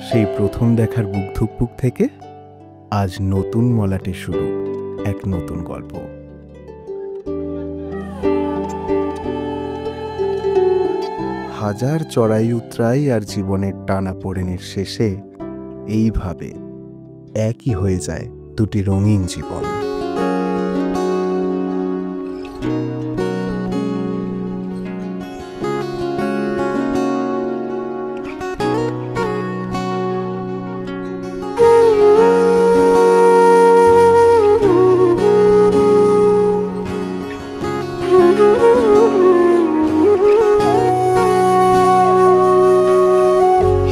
সেই প্রথম দেখার বুক ধুকপুক থেকে আজ নতুন মলাটে শুরু এক নতুন গল্প। হাজার চড়াই উতরাই আর জীবনের টানাপোড়েনের শেষে এইভাবে একই হয়ে যায় দুটি রঙিন জীবন।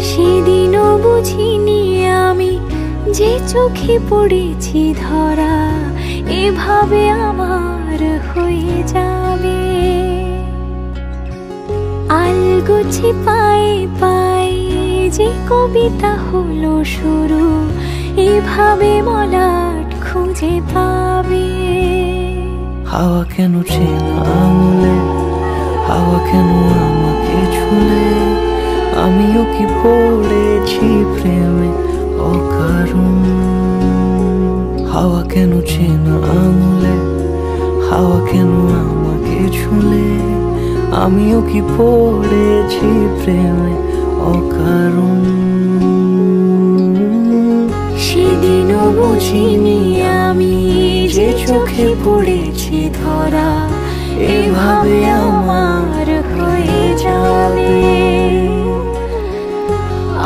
সেদিনও বুঝিনি আমি যে চোখে পড়েছি ধরা এভাবে আমার হয়ে যাবে। আলগোছে পায়ে পায়ে যে কবিতা হলো শুরু এভাবে মলাট খুঁজে পাবে। হাওয়া কেন চেনা আঙুলে, হাওয়া কেন আমাকে ছুলে, আমিও কি পড়েছি প্রেমে অকারণ। হাওয়া কেন চেনা আঙুলে, হাওয়া কেন আমাকে ছুলে, আমিও কি পড়েছি প্রেমে অকারণ। সেদিনও বুঝিনি আমি যে চোখে পড়েছি ধরা এভাবে আমার হয়ে যাবে।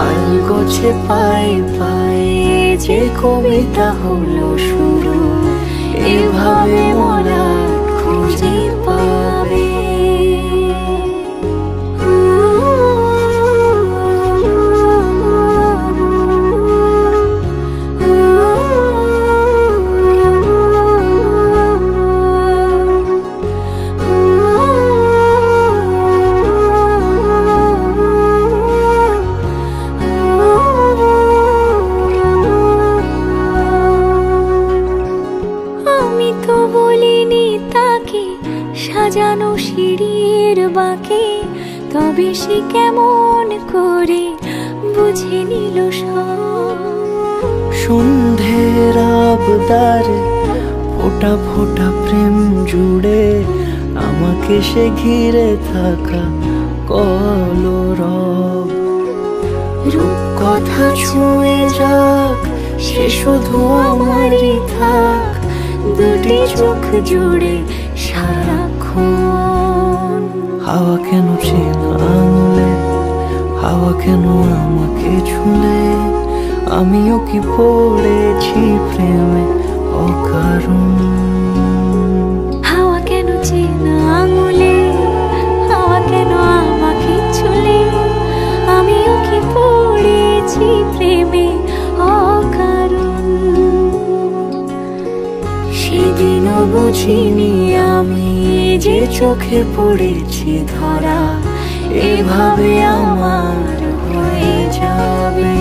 আলগোছে পায়ে পায়ে যে কবিতা হলো শুরু এভাবে মলাট খুঁজে পাবে। সাজানো সিঁড়ির বাঁকে তবে সে কেমন করে বুঝে নিল সব। সন্ধ্যের আবদারে ফোটা ফোটা প্রেম জুড়ে আমাকে সে ঘিরে থাকা কলরব। রূপকথা ছুঁয়ে যাক সে শুধু আমারই থাক দুটি চোখ জুড়ে সারাক্ষণ। হাওয়া কেন চেনা আঙুলে, হাওয়া কেন আমাকে ছুলে, আমিও কি পড়েছি প্রেমে অকারণ। হাওয়া কেন চেনা আঙুলে, হাওয়া কেন আমাকে ছুলে, আমিও কি পড়েছি প্রেমে অকারণ। সেদিনও বুঝিনি আমি যে চোখে পড়েছি ধরা এভাবে আমার হয়ে যাবে।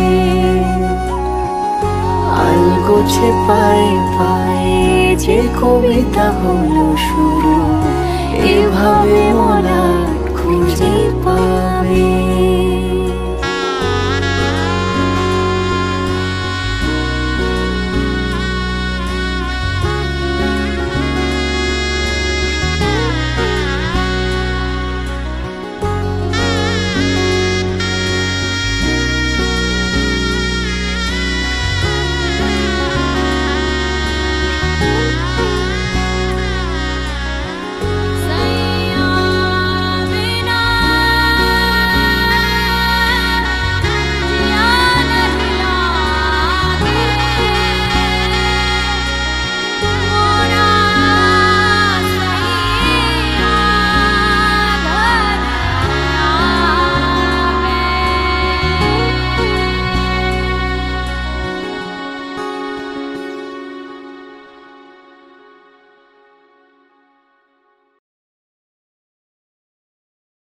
আলগোছে পায়ে পায়ে যে কবিতা হলো শুরু এভাবে মলাট খুঁজে পাবে।